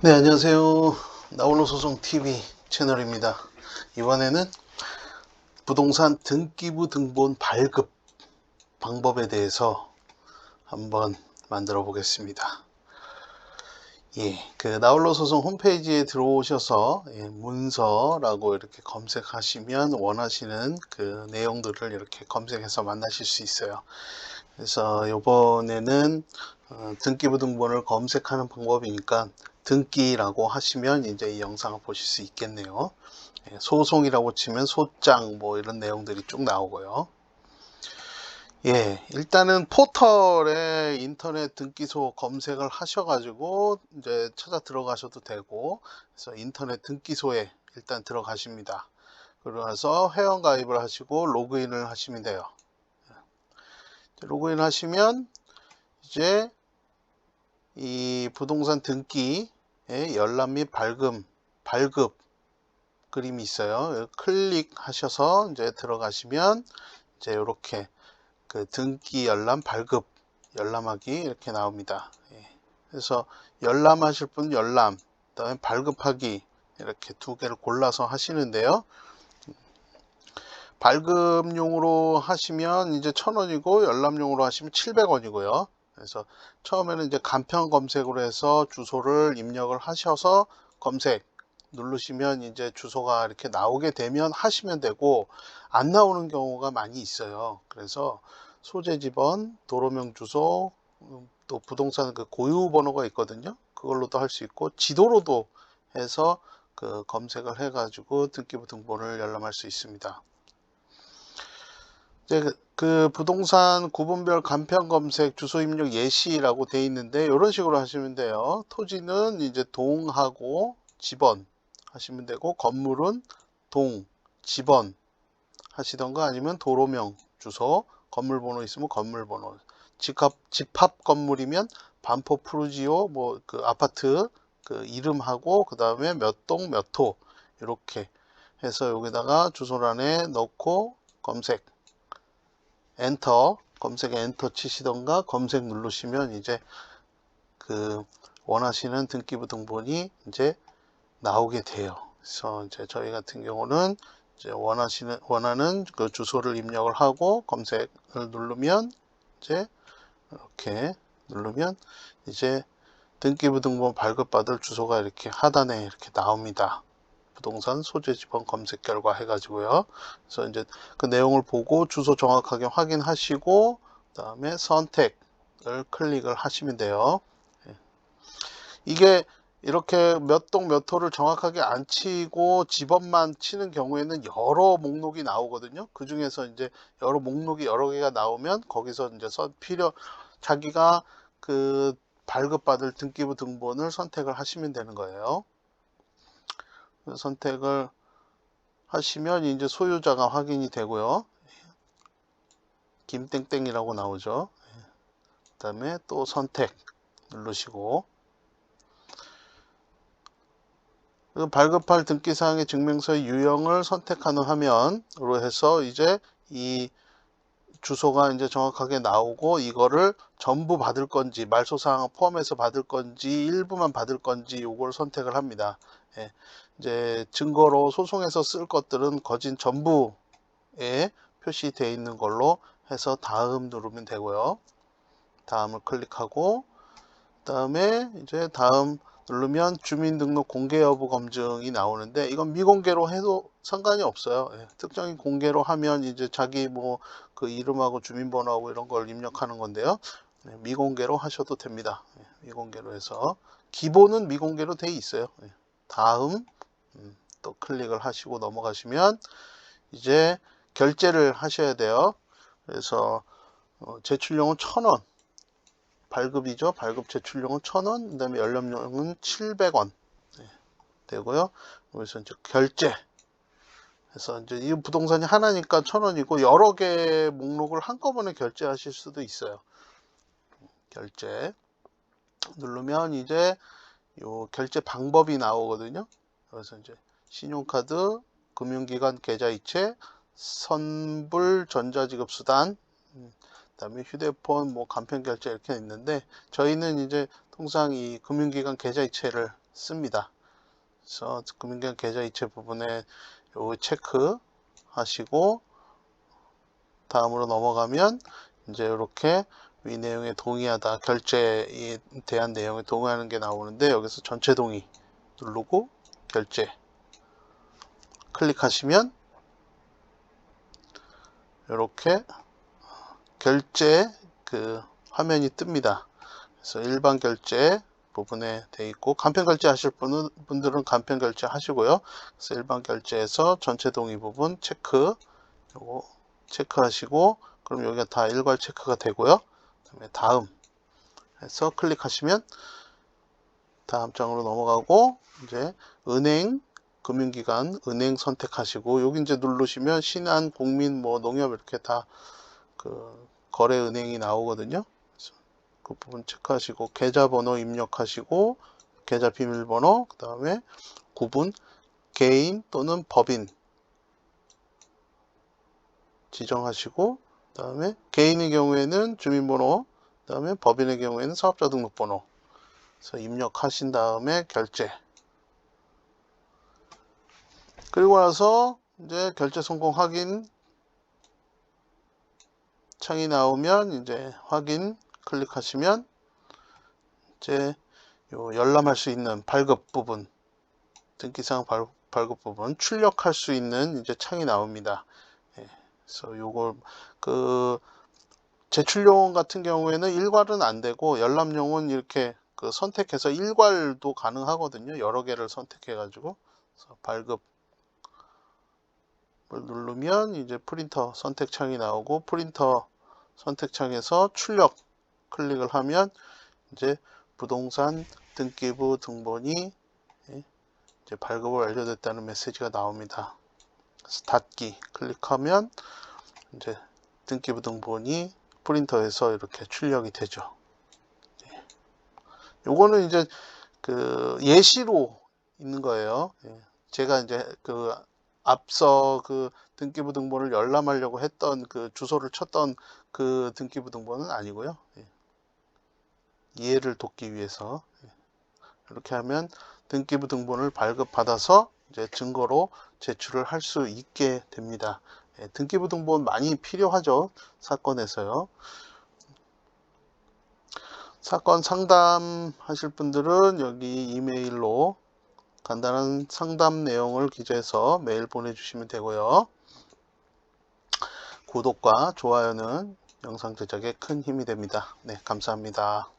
네, 안녕하세요. 나홀로 소송 TV 채널입니다. 이번에는 부동산 등기부 등본 발급 방법에 대해서 한번 만들어 보겠습니다. 나홀로 소송 홈페이지에 들어오셔서 문서라고 이렇게 검색하시면 원하시는 그 내용들을 이렇게 검색해서 만나실 수 있어요. 그래서 이번에는 등기부 등본을 검색하는 방법이니까 등기라고 하시면 이제 이 영상을 보실 수 있겠네요. 소송이라고 치면 소장 뭐 이런 내용들이 쭉 나오고요. 일단은 포털에 인터넷 등기소 검색을 하셔가지고 이제 찾아 들어가셔도 되고, 그래서 인터넷 등기소에 일단 들어가십니다. 그러면서 회원 가입을 하시고 로그인을 하시면 돼요. 로그인 하시면 이제 이 부동산 등기의 열람 및 발급 그림이 있어요. 클릭하셔서 이제 들어가시면 이제 이렇게 그 등기 열람 발급 열람하기 이렇게 나옵니다. 그래서 열람하실 분 열람, 그다음에 발급하기 이렇게 두 개를 골라서 하시는데요. 발급용으로 하시면 이제 1,000원이고 열람용으로 하시면 700원이고요. 그래서 처음에는 이제 간편 검색으로 해서 주소를 입력을 하셔서 검색 누르시면 이제 주소가 이렇게 나오게 되면 하시면 되고, 안 나오는 경우가 많이 있어요. 그래서 소재 지번, 도로명 주소, 또 부동산 그 고유 번호가 있거든요. 그걸로도 할 수 있고 지도로도 해서 그 검색을 해 가지고 등기부 등본을 열람할 수 있습니다. 이제 그 부동산 구분별 간편 검색 주소 입력 예시라고 되어 있는데 이런 식으로 하시면 돼요. 토지는 이제 동하고 지번 하시면 되고, 건물은 동, 지번 하시던가, 아니면 도로명 주소, 건물 번호 있으면 건물 번호, 집합 건물이면 반포 푸르지오 뭐 그 아파트 그 이름하고 그 다음에 몇 동 몇 호 이렇게 해서 여기다가 주소란에 넣고 검색 엔터, 검색에 엔터 치시던가 검색 누르시면 이제 그 원하시는 등기부 등본이 이제 나오게 돼요. 그래서 이제 저희 같은 경우는 이제 원하는 그 주소를 입력을 하고 검색을 누르면 이제 이렇게 누르면 이제 등기부 등본 발급받을 주소가 이렇게 하단에 이렇게 나옵니다. 부동산 소재 지번 검색 결과 해가지고요. 그래서 이제 그 내용을 보고 주소 정확하게 확인하시고 그다음에 선택을 클릭을 하시면 돼요. 이게 이렇게 몇 동 몇 호를 정확하게 안 치고 지번만 치는 경우에는 여러 목록이 나오거든요. 그 중에서 이제 여러 목록이 여러 개가 나오면 거기서 이제 자기가 그 발급받을 등기부 등본을 선택을 하시면 되는 거예요. 선택을 하시면 이제 소유자가 확인이 되고요. 김땡땡이라고 나오죠. 그 다음에 또 선택 누르시고, 발급할 등기사항의 증명서의 유형을 선택하는 화면으로 해서 이제 이 주소가 이제 정확하게 나오고, 이거를 전부 받을 건지 말소사항 포함해서 받을 건지 일부만 받을 건지 요걸 선택을 합니다. 이제 증거로 소송에서 쓸 것들은 거진 전부에 표시되어 있는 걸로 해서 다음 누르면 되고요. 다음을 클릭하고 그다음에 이제 다음 누르면 주민등록 공개 여부 검증이 나오는데, 이건 미공개로 해도 상관이 없어요. 특정인 공개로 하면 이제 자기 뭐 그 이름하고 주민번호하고 이런 걸 입력하는 건데요. 미공개로 하셔도 됩니다. 미공개로 해서 기본은 미공개로 돼 있어요. 다음 또 클릭을 하시고 넘어가시면 이제 결제를 하셔야 돼요. 그래서 제출료는 1,000원, 발급이죠. 발급 제출료는 1,000원, 그 다음에 열람료는 700원 되고요. 그래서 이제 결제. 그래서 이제 이 부동산이 하나니까 1,000원이고 여러 개 목록을 한꺼번에 결제하실 수도 있어요. 결제 누르면 이제 요 결제 방법이 나오거든요. 그래서 이제 신용카드, 금융기관 계좌이체, 선불 전자지급수단, 그다음에 휴대폰 뭐 간편결제 이렇게 있는데, 저희는 이제 통상 이 금융기관 계좌이체를 씁니다. 그래서 금융기관 계좌 이체 부분에 요 체크 하시고 다음으로 넘어가면 이제 이렇게 위 내용에 동의하다, 결제에 대한 내용에 동의하는 게 나오는데 여기서 전체 동의 누르고 결제 클릭하시면 이렇게 결제 그 화면이 뜹니다. 그래서 일반 결제 부분에 돼 있고 간편 결제 하실 분들은 간편 결제 하시고요. 그래서 일반 결제에서 전체 동의 부분 체크 요거 체크하시고 그럼 여기가 다 일괄 체크가 되고요. 그다음에 다음 해서 클릭하시면 다음 장으로 넘어가고 이제 은행 금융기관 은행 선택하시고 여기 이제 누르시면 신한 국민 뭐 농협 이렇게 다 그 거래은행이 나오거든요. 그 부분 체크하시고 계좌번호 입력하시고 계좌 비밀번호 그 다음에 구분 개인 또는 법인 지정하시고 그 다음에 개인의 경우에는 주민번호 그 다음에 법인의 경우에는 사업자 등록번호 그래서 입력하신 다음에 결제 그리고 나서 이제 결제 성공 확인 창이 나오면 이제 확인 클릭하시면 이제 요 열람할 수 있는 발급 부분 등기사항 발급 부분 출력할 수 있는 이제 창이 나옵니다. 예, 그래서 요걸 그 제출용 같은 경우에는 일괄은 안 되고 열람용은 이렇게 그 선택해서 일괄도 가능하거든요. 여러 개를 선택해 가지고 발급을 누르면 이제 프린터 선택창이 나오고 프린터 선택창에서 출력 클릭을 하면 이제 부동산 등기부 등본이 이제 발급을 완료됐다는 메시지가 나옵니다. 그래서 닫기 클릭하면 이제 등기부 등본이 프린터에서 이렇게 출력이 되죠. 요거는 이제 그 예시로 있는 거예요. 제가 이제 그 앞서 그 등기부 등본을 열람하려고 했던 그 주소를 쳤던 그 등기부 등본은 아니고요. 이해를 돕기 위해서 이렇게 하면 등기부 등본을 발급받아서 이제 증거로 제출을 할 수 있게 됩니다. 등기부 등본 많이 필요하죠. 사건에서요. 사건 상담하실 분들은 여기 이메일로 간단한 상담 내용을 기재해서 메일 보내주시면 되고요. 구독과 좋아요는 영상 제작에 큰 힘이 됩니다. 네, 감사합니다.